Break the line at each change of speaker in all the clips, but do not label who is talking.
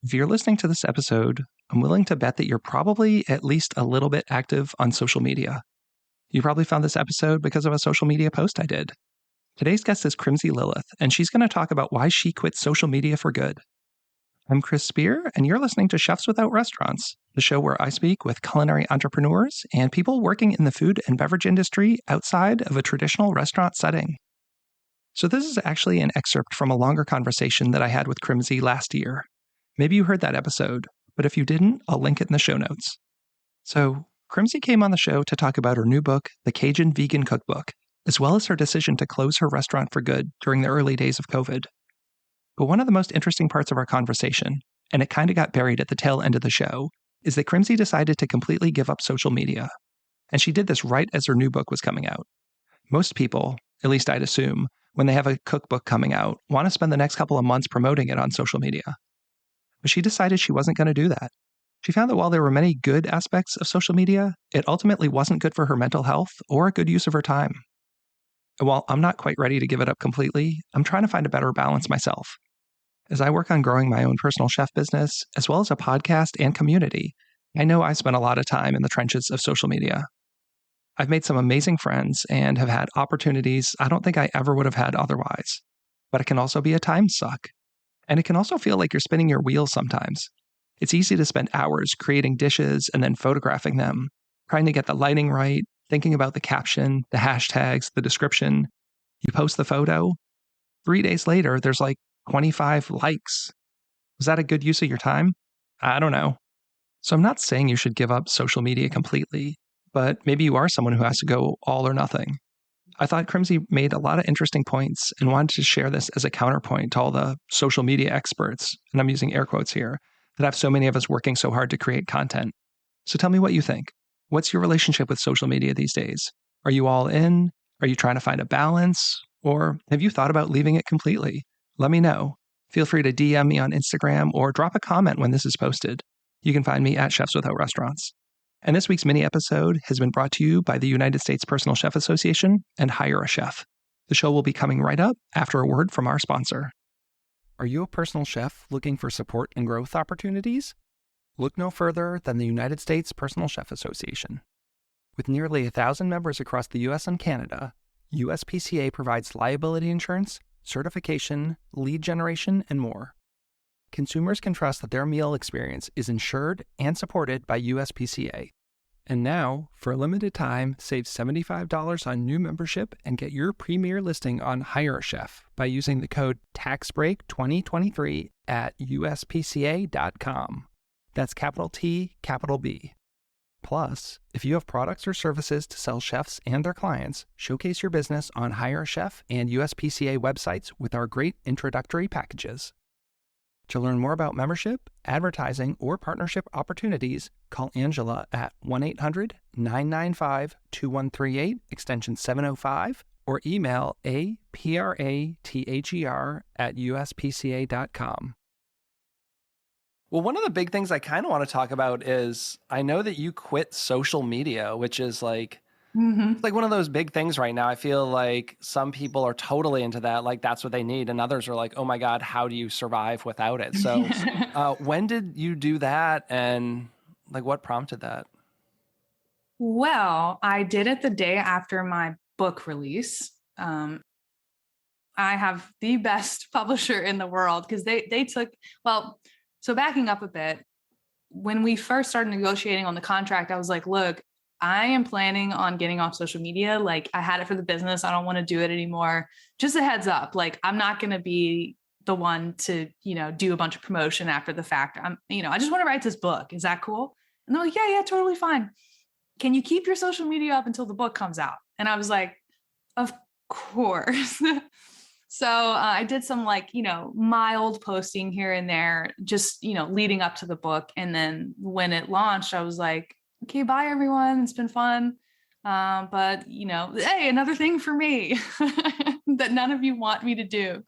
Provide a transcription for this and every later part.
If you're listening to this episode, I'm willing to bet that you're probably at least a little bit active on social media. You probably found this episode because of a social media post I did. Today's guest is Krimsey Lilleth, and she's going to talk about why she quit social media for good. I'm Chris Spear, and you're listening to Chefs Without Restaurants, the show where I speak with culinary entrepreneurs and people working in the food and beverage industry outside of a traditional restaurant setting. So this is actually an excerpt from a longer conversation that I had with Krimsey last year. Maybe you heard that episode, but if you didn't, I'll link it in the show notes. So, Krimsey came on the show to talk about her new book, The Cajun Vegan Cookbook, as well as her decision to close her restaurant for good during the early days of COVID. But one of the most interesting parts of our conversation, and it kind of got buried at the tail end of the show, is that Krimsey decided to completely give up social media. And she did this right as her new book was coming out. Most people, at least I'd assume, when they have a cookbook coming out, want to spend the next couple of months promoting it on social media. But she decided she wasn't going to do that. She found that while there were many good aspects of social media, it ultimately wasn't good for her mental health or a good use of her time. And while I'm not quite ready to give it up completely, I'm trying to find a better balance myself. As I work on growing my own personal chef business, as well as a podcast and community, I know I spend a lot of time in the trenches of social media. I've made some amazing friends and have had opportunities I don't think I ever would have had otherwise. But it can also be a time suck. And it can also feel like you're spinning your wheels sometimes. It's easy to spend hours creating dishes and then photographing them, trying to get the lighting right, thinking about the caption, the hashtags, the description. You post the photo. 3 days later, there's like 25 likes. Was that a good use of your time? I don't know. So I'm not saying you should give up social media completely, but maybe you are someone who has to go all or nothing. I thought Krimsey made a lot of interesting points and wanted to share this as a counterpoint to all the social media experts, and I'm using air quotes here, that have so many of us working so hard to create content. So tell me what you think. What's your relationship with social media these days? Are you all in? Are you trying to find a balance? Or have you thought about leaving it completely? Let me know. Feel free to DM me on Instagram or drop a comment when this is posted. You can find me at Chefs Without Restaurants. And this week's mini episode has been brought to you by the United States Personal Chef Association and Hire a Chef. The show will be coming right up after a word from our sponsor. Are you a personal chef looking for support and growth opportunities? Look no further than the United States Personal Chef Association. With nearly 1,000 members across the U.S. and Canada, USPCA provides liability insurance, certification, lead generation, and more. Consumers can trust that their meal experience is insured and supported by USPCA. And now, for a limited time, save $75 on new membership and get your premier listing on Hire a Chef by using the code TAXBREAK2023 at uspca.com. That's capital T, capital B. Plus, if you have products or services to sell chefs and their clients, showcase your business on Hire a Chef and USPCA websites with our great introductory packages. To learn more about membership, advertising, or partnership opportunities, call Angela at 1-800-995-2138, extension 705, or email aprather@uspca.com. Well, one of the big things I kind of want to talk about is I know that you quit social media, which is like, it's like one of those big things right now. I feel like some people are totally into that. Like that's what they need. And others are like, oh my God, how do you survive without it? So when did you do that? And like what prompted that?
Well, I did it the day after my book release. I have the best publisher in the world because they took, well, so backing up a bit, when we first started negotiating on the contract, I was like, look, I am planning on getting off social media. Like I had it for the business. I don't want to do it anymore. Just a heads up. Like I'm not going to be the one to, do a bunch of promotion after the fact. I just want to write this book. Is that cool? And they're like, yeah, totally fine. Can you keep your social media up until the book comes out? And I was like, of course. So I did some mild posting here and there, just, leading up to the book. And then when it launched, I was like, okay, bye everyone. It's been fun. But hey, another thing for me that none of you want me to do.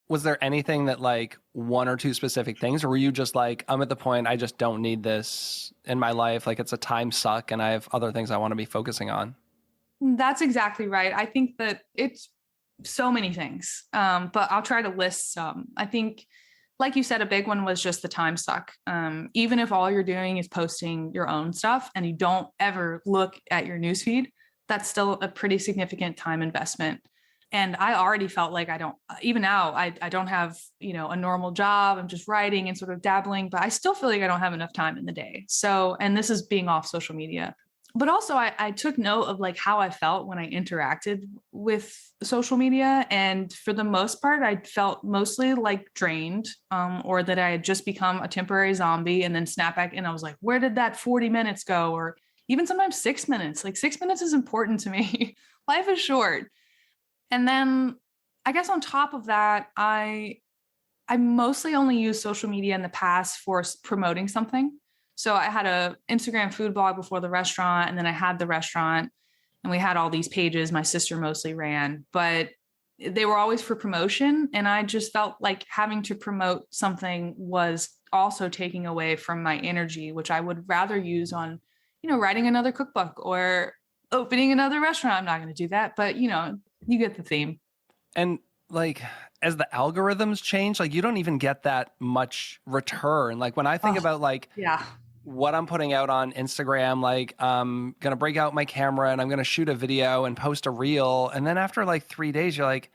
Was there anything that like one or two specific things, or were you just like, I'm at the point, I just don't need this in my life. Like it's a time suck and I have other things I want to be focusing on.
That's exactly right. I think that it's so many things, but I'll try to list some. I think like you said, a big one was just the time suck. Even if all you're doing is posting your own stuff and you don't ever look at your newsfeed, that's still a pretty significant time investment. And I already felt like even now, I don't have, a normal job. I'm just writing and sort of dabbling, but I still feel like I don't have enough time in the day. So, and this is being off social media. But also I took note of like how I felt when I interacted with social media. And for the most part, I felt mostly like drained, or that I had just become a temporary zombie and then snap back. And I was like, where did that 40 minutes go? Or even sometimes 6 minutes, like 6 minutes is important to me. Life is short. And then I guess on top of that, I mostly only use social media in the past for promoting something. So I had a Instagram food blog before the restaurant, and then I had the restaurant, and we had all these pages my sister mostly ran, but they were always for promotion. And I just felt like having to promote something was also taking away from my energy, which I would rather use on, writing another cookbook or opening another restaurant. I'm not going to do that, but you get the theme.
And like, as the algorithms change, like you don't even get that much return. Like when I think about like, what I'm putting out on Instagram, like I'm going to break out my camera and I'm going to shoot a video and post a reel. And then after like 3 days, you're like,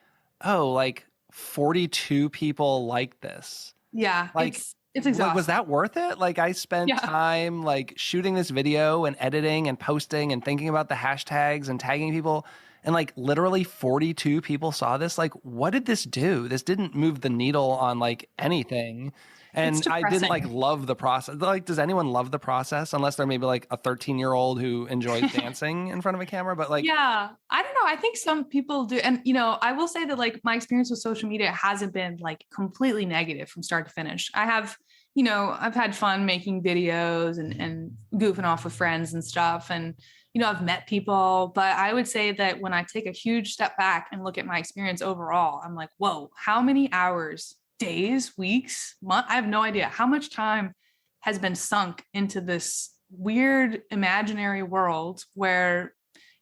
oh, like 42 people like this.
Yeah.
Like
it's exhausting.
Was that worth it? Like I spent time like shooting this video and editing and posting and thinking about the hashtags and tagging people. And like literally 42 people saw this. Like, what did this do? This didn't move the needle on like anything. And I didn't like love the process. Like, does anyone love the process? Unless they're maybe like a 13-year-old who enjoys dancing in front of a camera. But like,
yeah, I don't know. I think some people do. And, I will say that like my experience with social media hasn't been like completely negative from start to finish. I have, I've had fun making videos and goofing off with friends and stuff. And, I've met people, but I would say that when I take a huge step back and look at my experience overall, I'm like, whoa, how many hours, days, weeks, months? I have no idea how much time has been sunk into this weird imaginary world where,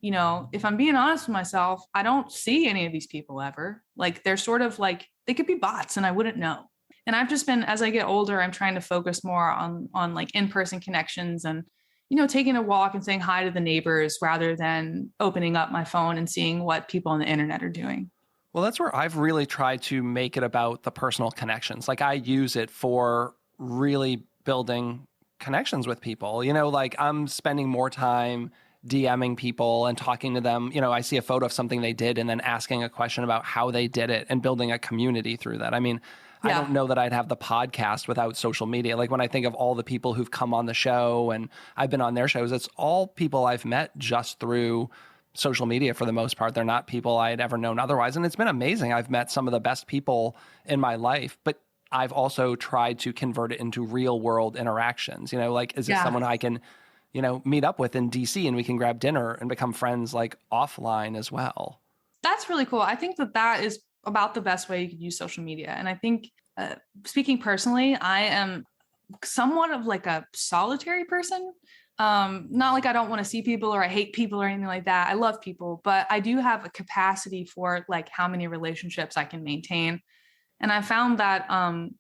if I'm being honest with myself, I don't see any of these people ever. Like they're sort of like, they could be bots and I wouldn't know. And I've just been, as I get older, I'm trying to focus more on like in-person connections and, taking a walk and saying hi to the neighbors rather than opening up my phone and seeing what people on the internet are doing.
Well, that's where I've really tried to make it about the personal connections. Like I use it for really building connections with people. Like I'm spending more time DMing people and talking to them. I see a photo of something they did and then asking a question about how they did it and building a community through that. I mean, I don't know that I'd have the podcast without social media. Like when I think of all the people who've come on the show and I've been on their shows, it's all people I've met just through social media for the most part. They're not people I had ever known otherwise. And it's been amazing. I've met some of the best people in my life, but I've also tried to convert it into real world interactions. Like, is it someone I can, meet up with in DC and we can grab dinner and become friends like offline as well?
That's really cool. I think that is about the best way you could use social media. And I think, speaking personally, I am somewhat of like a solitary person. Not like I don't want to see people or I hate people or anything like that. I love people, but I do have a capacity for like how many relationships I can maintain. And I found that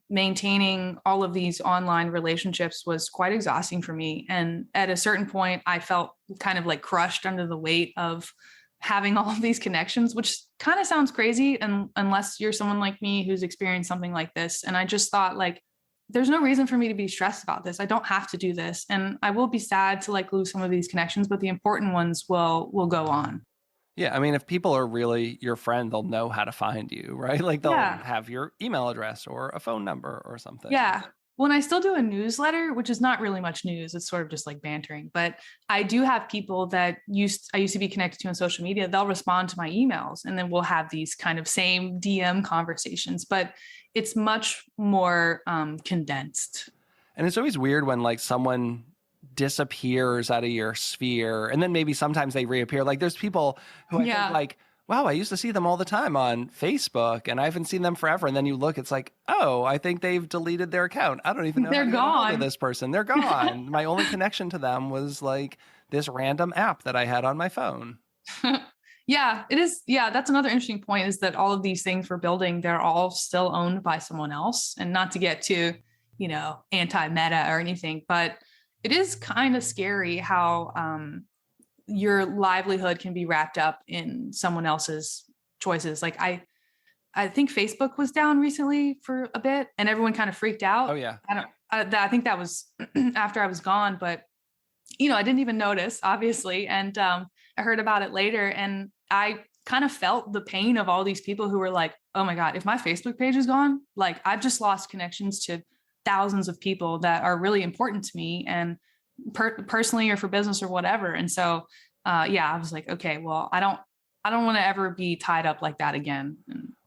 maintaining all of these online relationships was quite exhausting for me. And at a certain point, I felt kind of like crushed under the weight of having all of these connections, which kind of sounds crazy. And unless you're someone like me who's experienced something like this. And I just thought like, there's no reason for me to be stressed about this. I don't have to do this. And I will be sad to like lose some of these connections, but the important ones will go on.
Yeah. I mean, if people are really your friend, they'll know how to find you, right? Like they'll have your email address or a phone number or something.
Yeah. When I still do a newsletter, which is not really much news, it's sort of just like bantering, but I do have people that I used to be connected to on social media. They'll respond to my emails and then we'll have these kind of same DM conversations, but it's much more condensed.
And it's always weird when like someone disappears out of your sphere and then maybe sometimes they reappear. Like there's people who I think like, wow, I used to see them all the time on Facebook and I haven't seen them forever. And then you look, it's like, oh, I think they've deleted their account. I don't even know.
They're gone.
This person. They're gone. My only connection to them was like this random app that I had on my phone.
Yeah, it is. Yeah, that's another interesting point, is that all of these things we're building, they're all still owned by someone else. And not to get too, anti-meta or anything, but it is kind of scary how your livelihood can be wrapped up in someone else's choices. Like I think Facebook was down recently for a bit and everyone kind of freaked out.
Oh yeah.
I think that was after I was gone, but I didn't even notice, obviously. And I heard about it later, and I kind of felt the pain of all these people who were like, oh my God, if my Facebook page is gone, like I've just lost connections to thousands of people that are really important to me, and personally or for business or whatever. And so, I was like, okay, well, I don't want to ever be tied up like that again.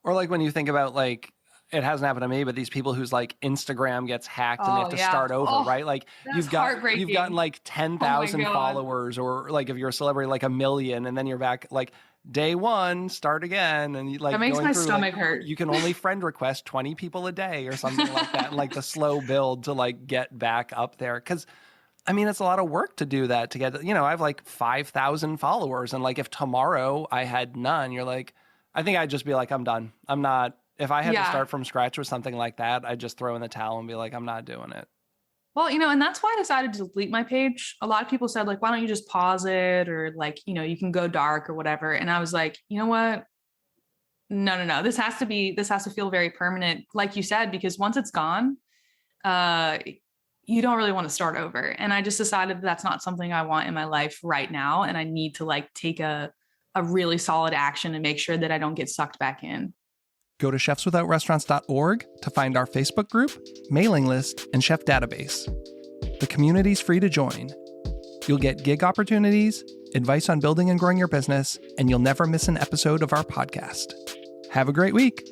Or like when you think about like, it hasn't happened to me, but these people whose like Instagram gets hacked and they have to start over, right? Like you've gotten like 10,000 followers, or like if you're a celebrity, like 1 million, and then you're back like day one, start again. And you like,
that makes my stomach hurt.
You can only friend request 20 people a day or something like that. And like the slow build to like get back up there. Cause I mean, it's a lot of work to do that, to get, I have like 5,000 followers. And like, if tomorrow I had none, you're like, I think I'd just be like, I'm done. I'm not. If I had to start from scratch with something like that, I'd just throw in the towel and be like, I'm not doing it.
Well, and that's why I decided to delete my page. A lot of people said like, why don't you just pause it? Or like, you can go dark or whatever. And I was like, you know what? No. This has to feel very permanent. Like you said, because once it's gone, you don't really want to start over. And I just decided that's not something I want in my life right now. And I need to like take a really solid action and make sure that I don't get sucked back in.
Go to chefswithoutrestaurants.org to find our Facebook group, mailing list, and chef database. The community's free to join. You'll get gig opportunities, advice on building and growing your business, and you'll never miss an episode of our podcast. Have a great week.